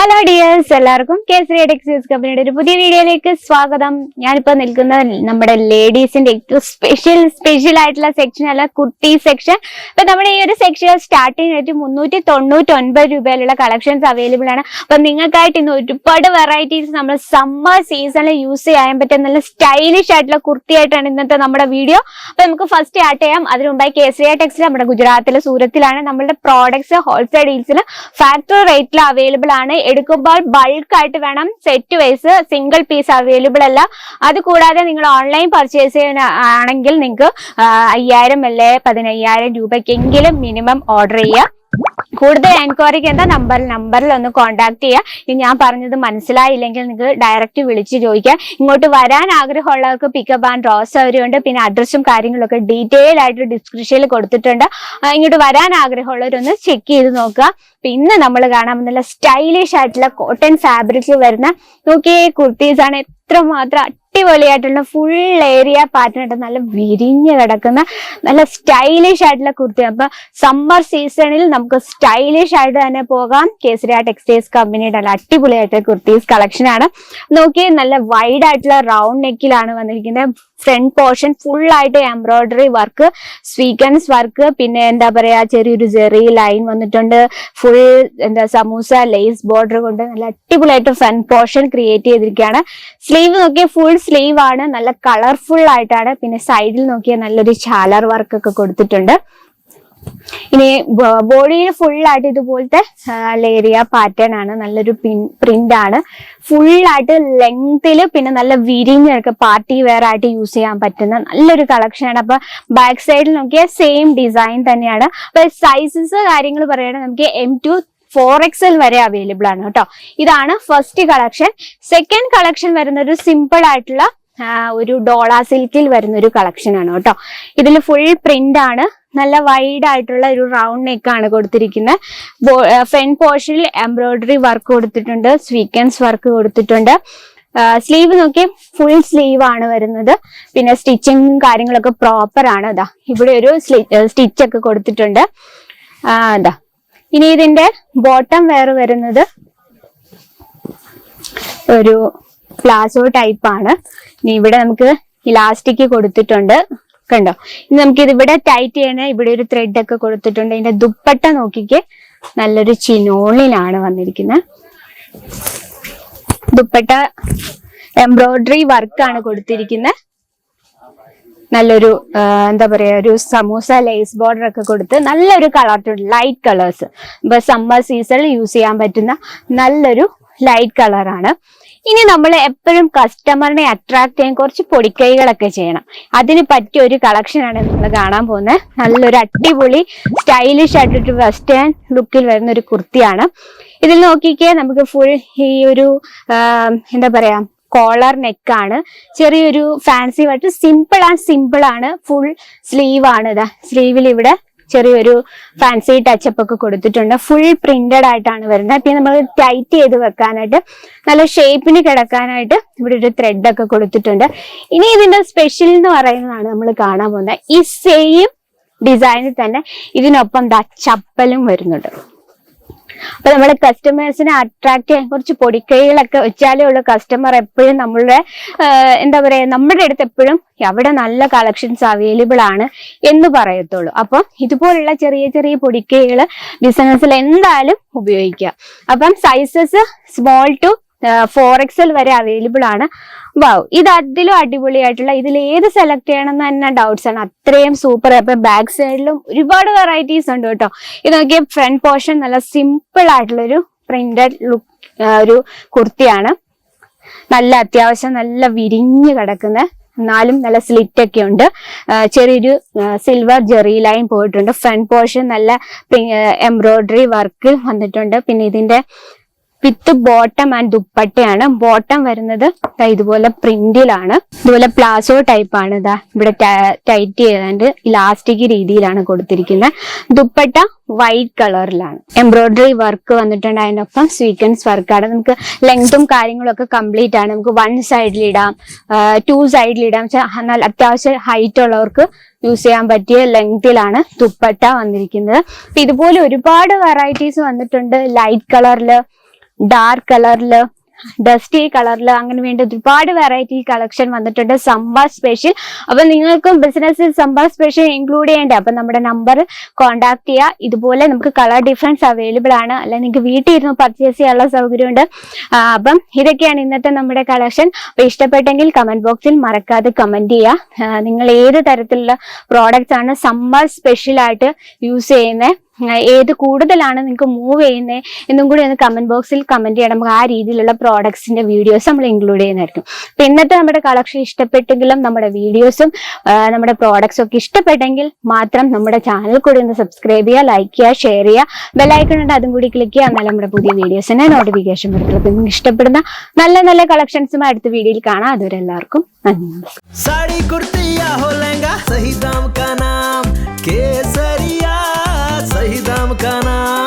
Hello dears, എല്ലാവർക്കും Kesari textiles കമ്പനിയുടെ ഒരു പുതിയ വീഡിയോയിലേക്ക് സ്വാഗതം. ഞാനിപ്പോ നിൽക്കുന്ന നമ്മുടെ ലേഡീസിന്റെ ഏറ്റവും സ്പെഷ്യൽ ആയിട്ടുള്ള സെക്ഷൻ അല്ല, കുർത്തി സെക്ഷൻ. അപ്പൊ നമ്മുടെ ഈ ഒരു സെക്ഷൻ സ്റ്റാർട്ടിംഗ് ആയിട്ട് 399 രൂപയിലുള്ള കളക്ഷൻസ് അവൈലബിൾ ആണ്. അപ്പൊ നിങ്ങൾക്കായിട്ട് ഇന്ന് ഒരുപാട് വെറൈറ്റീസ് നമ്മൾ സമ്മർ സീസണിൽ യൂസ് ചെയ്യാൻ പറ്റുന്ന നല്ല സ്റ്റൈലിഷ് ആയിട്ടുള്ള കുർത്തി ആയിട്ടാണ് ഇന്നത്തെ നമ്മുടെ വീഡിയോ. അപ്പൊ നമുക്ക് ഫസ്റ്റ് സ്റ്റാർട്ട് ചെയ്യാം. അതിനു മുമ്പായി കേസരി ടെക്സ്റ്റൈൽ നമ്മുടെ ഗുജറാത്തിലെ സൂരത്തിലാണ്. നമ്മുടെ പ്രോഡക്ട്സ് ഹോൾസെയിൽ ഡീൽസിൽ ഫാക്ടറി റേറ്റിൽ അവൈലബിൾ ആണ്. എടുക്കുമ്പോൾ ബൾക്ക് ആയിട്ട് വേണം, set wise single piece available അല്ല. അത് കൂടാതെ നിങ്ങൾ ഓൺലൈൻ പർച്ചേസ് ചെയ്യാനാണെങ്കിൽ നിങ്ങൾക്ക് 5000 അല്ലെ 15000 രൂപയ്ക്കെങ്കിലും മിനിമം ഓർഡർ ചെയ്യുക. കൂടുതൽ എൻക്വയറിക്ക് എന്താ നമ്പറിൽ ഒന്ന് കോൺടാക്ട് ചെയ്യുക. ഞാൻ പറഞ്ഞത് മനസ്സിലായില്ലെങ്കിൽ നിങ്ങൾക്ക് ഡയറക്റ്റ് വിളിച്ച് ചോദിക്കാം. ഇങ്ങോട്ട് വരാൻ ആഗ്രഹമുള്ളവർക്ക് പിക്കപ്പ് ആൻഡ് ഡ്രോപ്പ് സൗകര്യമുണ്ട്. പിന്നെ അഡ്രസ്സും കാര്യങ്ങളൊക്കെ ഡീറ്റെയിൽ ആയിട്ട് ഡിസ്ക്രിപ്ഷനിൽ കൊടുത്തിട്ടുണ്ട്. ഇങ്ങോട്ട് വരാൻ ആഗ്രഹമുള്ളവരൊന്ന് ചെക്ക് ചെയ്ത് നോക്കുക. പിന്നെ നമ്മൾ കാണാൻ നല്ല സ്റ്റൈലിഷ് ആയിട്ടുള്ള കോട്ടൺ ഫാബ്രിക്കിൽ വരുന്ന നോക്കിയേ കുർത്തീസ് ആണ്. എത്രമാത്രം അടിപൊളിയായിട്ടുള്ള ഫുൾ ഏരിയ പാറ്റേൺ ആയിട്ട് നല്ല വിരിഞ്ഞ് കിടക്കുന്ന നല്ല സ്റ്റൈലിഷ് ആയിട്ടുള്ള കുർത്തി. അപ്പൊ സമ്മർ സീസണിൽ നമുക്ക് സ്റ്റൈലിഷ് ആയിട്ട് തന്നെ പോകാം. കേസരി ടെക്സ്റ്റൈൽസ് കമ്പനിയുടെ നല്ല അടിപൊളിയായിട്ടുള്ള കുർത്തീസ് കളക്ഷൻ ആണ്. നോക്കിയേ, നല്ല വൈഡ് ആയിട്ടുള്ള റൗണ്ട് നെക്കിലാണ് വന്നിരിക്കുന്നത്. ഫ്രണ്ട് പോർഷൻ ഫുൾ ആയിട്ട് എംബ്രോയിഡറി വർക്ക്, സ്വീക്വൻസ് വർക്ക്, പിന്നെ എന്താ പറയാ ചെറിയൊരു ജെറി ലൈൻ വന്നിട്ടുണ്ട്. ഫുൾ സമൂസ ലേസ് ബോർഡർ കൊണ്ട് നല്ല അടിപൊളിയായിട്ട് ഫ്രണ്ട് പോർഷൻ ക്രിയേറ്റ് ചെയ്തിരിക്കുകയാണ്. സ്ലീവ് നോക്കിയാൽ ഫുൾ സ്ലീവ് ആണ്, നല്ല കളർഫുൾ ആയിട്ടാണ്. പിന്നെ സൈഡിൽ നോക്കിയാൽ നല്ലൊരു ചാലർ വർക്ക് ഒക്കെ കൊടുത്തിട്ടുണ്ട്. ഇനി ബോഡിയിൽ ഫുൾ ആയിട്ട് ഇതുപോലത്തെ ലേരിയ പാറ്റേൺ ആണ്. നല്ലൊരു പ്രിന്റ് ആണ്. ഫുൾ ആയിട്ട് ലെങ്തില് പിന്നെ നല്ല വിരിഞ്ഞൊക്കെ പാർട്ടി വെയർ ആയിട്ട് യൂസ് ചെയ്യാൻ പറ്റുന്ന നല്ലൊരു കളക്ഷൻ ആണ്. അപ്പൊ ബാക്ക് സൈഡിൽ നോക്കിയാൽ സെയിം ഡിസൈൻ തന്നെയാണ്. അപ്പൊ സൈസസ് കാര്യങ്ങൾ പറയുകയാണെങ്കിൽ നമുക്ക് M to 4XL വരെ അവൈലബിൾ ആണ് കേട്ടോ. ഇതാണ് ഫസ്റ്റ് കളക്ഷൻ. സെക്കൻഡ് കളക്ഷൻ വരുന്ന ഒരു സിമ്പിൾ ആയിട്ടുള്ള ഒരു ഡോള സിൽക്കിൽ വരുന്ന ഒരു കളക്ഷൻ ആണ് കേട്ടോ. ഇതിൽ ഫുൾ പ്രിന്റ് ആണ്. നല്ല വൈഡ് ആയിട്ടുള്ള ഒരു റൗണ്ട് നെക്ക് ആണ് കൊടുത്തിരിക്കുന്നത്. ഫ്രണ്ട് പോർഷനിൽ എംബ്രോയിഡറി വർക്ക് കൊടുത്തിട്ടുണ്ട്, സ്വീക്വൻസ് വർക്ക് കൊടുത്തിട്ടുണ്ട്. സ്ലീവ് നോക്കി ഫുൾ സ്ലീവ് ആണ് വരുന്നത്. പിന്നെ സ്റ്റിച്ചിങ്ങും കാര്യങ്ങളൊക്കെ പ്രോപ്പർ ആണ്. ഇതാ ഇവിടെ ഒരു സ്റ്റിച്ച് ഒക്കെ കൊടുത്തിട്ടുണ്ട്. ഇതാ ഇനി ഇതിന്റെ ബോട്ടം വെയർ വരുന്നത് ഒരു പ്ലാസോ ടൈപ്പ് ആണ്. ഇനി ഇവിടെ നമുക്ക് ഇലാസ്റ്റിക് കൊടുത്തിട്ടുണ്ട്, കണ്ടോ. ഇനി നമുക്ക് ഇതിവിടെ ടൈറ്റ് ചെയ്യണ ഇവിടെ ഒരു ത്രെഡ് ഒക്കെ കൊടുത്തിട്ടുണ്ട്. ഇതിന്റെ ദുപ്പട്ട നോക്കിക്ക് നല്ലൊരു ചിനോളിലാണ് വന്നിരിക്കുന്നത്. ദുപ്പട്ട എംബ്രോയിഡറി വർക്കാണ് കൊടുത്തിരിക്കുന്നത്. നല്ലൊരു എന്താ പറയാ ഒരു സമൂസ ലേസ് ബോർഡർ ഒക്കെ കൊടുത്ത് നല്ലൊരു കളർ, ലൈറ്റ് കളേഴ്സ്. ഇപ്പൊ സമ്മർ സീസണിൽ യൂസ് ചെയ്യാൻ പറ്റുന്ന നല്ലൊരു ലൈറ്റ് കളറാണ്. ഇനി നമ്മൾ എപ്പോഴും കസ്റ്റമറിനെ അട്രാക്ട് ചെയ്യാൻ കുറച്ച് പൊടിക്കൈകളൊക്കെ ചെയ്യണം. അതിന് പറ്റിയ ഒരു കളക്ഷനാണ് നമ്മൾ കാണാൻ പോകുന്നത്. നല്ലൊരു അടിപൊളി സ്റ്റൈലിഷ് ആയിട്ടൊരു വെസ്റ്റേൺ ലുക്കിൽ വരുന്ന ഒരു കുർത്തിയാണ്. ഇതിൽ നോക്കിക്കേ, നമുക്ക് ഫുൾ ഈ ഒരു എന്താ പറയാ കോളർ നെക്കാണ്. ചെറിയൊരു ഫാൻസി ആയിട്ട് സിമ്പിൾ ആണ്. ഫുൾ സ്ലീവ് ആണ്. ഇതാ സ്ലീവിൽ ഇവിടെ ചെറിയൊരു ഫാൻസി ടച്ചപ്പ് ഒക്കെ കൊടുത്തിട്ടുണ്ട്. ഫുൾ പ്രിന്റഡ് ആയിട്ടാണ് വരുന്നത്. പിന്നെ നമ്മൾ ടൈറ്റ് ചെയ്ത് വെക്കാനായിട്ട് നല്ല ഷേപ്പിന് കിടക്കാനായിട്ട് ഇവിടെ ഒരു ത്രെഡ് ഒക്കെ കൊടുത്തിട്ടുണ്ട്. ഇനി ഇതിന്റെ സ്പെഷ്യൽ എന്ന് പറയുന്നതാണ് നമ്മൾ കാണാൻ പോകുന്നത്. ഈ സെയിം ഡിസൈനിൽ തന്നെ ഇതിനൊപ്പം ദാ ചപ്പലും വരുന്നുണ്ട്. അപ്പൊ നമ്മള് കസ്റ്റമേഴ്സിനെ അട്രാക്ട് ചെയ്യാൻ കുറച്ച് പൊടിക്കൈകളൊക്കെ വെച്ചാലേ ഉള്ളൂ കസ്റ്റമർ എപ്പോഴും നമ്മളുടെ എന്താ പറയാ നമ്മുടെ അടുത്ത് എപ്പോഴും അവിടെ നല്ല കളക്ഷൻസ് അവൈലബിൾ ആണ് എന്ന് പറയത്തുള്ളൂ. അപ്പം ഇതുപോലുള്ള ചെറിയ ചെറിയ പൊടിക്കൈകള് ബിസിനസ്സിൽ എന്തായാലും ഉപയോഗിക്കുക. അപ്പം സൈസസ് സ്മോൾ ടു 4XL വരെ അവൈലബിൾ ആണ്. വാവ്, ഇത് അതിലും അടിപൊളിയായിട്ടുള്ള, ഇതിൽ ഏത് സെലക്ട് ചെയ്യണം എന്ന് തന്നെ ഡൗട്ട്സ് ആണ്. അത്രയും സൂപ്പർ. അപ്പൊ ബാക്ക് സൈഡിലും ഒരുപാട് വെറൈറ്റീസ് ഉണ്ട് കേട്ടോ. ഇത് നോക്കിയ ഫ്രണ്ട് പോർഷൻ നല്ല സിമ്പിൾ ആയിട്ടുള്ള ഒരു പ്രിന്റഡ് ലുക്ക് ഒരു കുർത്തിയാണ്. നല്ല അത്യാവശ്യം നല്ല വിരിഞ്ഞ് കിടക്കുന്ന, എന്നാലും നല്ല സ്ലിറ്റ് ഒക്കെ ഉണ്ട്. ചെറിയൊരു സിൽവർ ജെറി ലൈൻ പോയിട്ടുണ്ട്. ഫ്രണ്ട് പോർഷൻ നല്ല എംബ്രോയിഡറി വർക്ക് വന്നിട്ടുണ്ട്. പിന്നെ ഇതിന്റെ വിത്ത് ബോട്ടം ആൻഡ് ദുപ്പട്ടയാണ്. ബോട്ടം വരുന്നത് ഇതുപോലെ പ്രിന്റിലാണ്. ഇതുപോലെ പ്ലാസോ ടൈപ്പ് ആണ്. ഇതാ ഇവിടെ ടൈറ്റ് ചെയ്താണ്ട് ഇലാസ്റ്റിക് രീതിയിലാണ് കൊടുത്തിരിക്കുന്നത്. ദുപ്പട്ട വൈറ്റ് കളറിലാണ്. എംബ്രോയിഡറി വർക്ക് വന്നിട്ടുണ്ട്. അതിനൊപ്പം സ്വീക്വൻസ് വർക്കാണ്. നമുക്ക് ലെങ്തും കാര്യങ്ങളൊക്കെ കംപ്ലീറ്റ് ആണ്. നമുക്ക് 1 സൈഡിലിടാം, 2 സൈഡിലിടാം. എന്നാൽ അത്യാവശ്യം ഹൈറ്റ് ഉള്ളവർക്ക് യൂസ് ചെയ്യാൻ പറ്റിയ ലെങ്തിലാണ് ദുപ്പട്ട വന്നിരിക്കുന്നത്. അപ്പൊ ഇതുപോലെ ഒരുപാട് വെറൈറ്റീസ് വന്നിട്ടുണ്ട്. ലൈറ്റ് കളറില് ഡാർക്ക് കളറില്, ഡസ്റ്റി കളറിൽ, അങ്ങനെ വേണ്ട ഒരുപാട് വെറൈറ്റി കളക്ഷൻ വന്നിട്ടുണ്ട് സമ്മർ സ്പെഷ്യൽ. അപ്പൊ നിങ്ങൾക്കും ബിസിനസ്സിൽ സമ്മർ സ്പെഷ്യൽ ഇൻക്ലൂഡ് ചെയ്യേണ്ടേ, അപ്പൊ നമ്മുടെ നമ്പർ കോൺടാക്ട് ചെയ്യുക. ഇതുപോലെ നമുക്ക് കളർ ഡിഫറൻസ് അവൈലബിൾ ആണ്, അല്ല നിങ്ങൾക്ക് വീട്ടിൽ ഇരുന്ന് പർച്ചേസ് ചെയ്യാനുള്ള സൗകര്യമുണ്ട്. അപ്പം ഇതൊക്കെയാണ് ഇന്നത്തെ നമ്മുടെ കളക്ഷൻ. അപ്പൊ ഇഷ്ടപ്പെട്ടെങ്കിൽ കമന്റ് ബോക്സിൽ മറക്കാതെ കമന്റ് ചെയ്യുക. നിങ്ങൾ ഏത് തരത്തിലുള്ള പ്രോഡക്റ്റ്സ് ആണ് സമ്മർ സ്പെഷ്യൽ ആയിട്ട് യൂസ് ചെയ്യുന്നത്, ഏത് കൂടുതലാണ് നിങ്ങൾക്ക് മൂവ് ചെയ്യുന്നത് എന്നും കൂടി ഒന്ന് കമന്റ് ബോക്സിൽ കമന്റ് ചെയ്യണം. നമുക്ക് ആ രീതിയിലുള്ള പ്രോഡക്ട്സിന്റെ വീഡിയോസ് നമ്മൾ ഇൻക്ലൂഡ് ചെയ്യുന്നതായിരിക്കും. അപ്പൊ ഇന്നത്തെ നമ്മുടെ കളക്ഷൻ ഇഷ്ടപ്പെട്ടെങ്കിലും നമ്മുടെ വീഡിയോസും നമ്മുടെ പ്രോഡക്ട്സും ഒക്കെ ഇഷ്ടപ്പെട്ടെങ്കിൽ മാത്രം നമ്മുടെ ചാനൽ കൂടി ഒന്ന് സബ്സ്ക്രൈബ് ചെയ്യുക, ലൈക്ക് ചെയ്യുക, ഷെയർ ചെയ്യുക, ബെല്ലൈക്കൺ ഉണ്ട് അതും കൂടി ക്ലിക്ക് ചെയ്യുക. എന്നാലും നമ്മുടെ പുതിയ വീഡിയോസിന് നോട്ടിഫിക്കേഷൻ വരത്തുള്ളൂ. അപ്പൊ നിങ്ങൾക്ക് ഇഷ്ടപ്പെടുന്ന നല്ല നല്ല കളക്ഷൻസും അടുത്ത വീഡിയോയിൽ കാണാം. അതുവരെ എല്ലാവർക്കും നന്ദി. साड़ी कुर्ती या हो लहंगा, सही दाम का नाम केसरिया, सही दाम का नाम।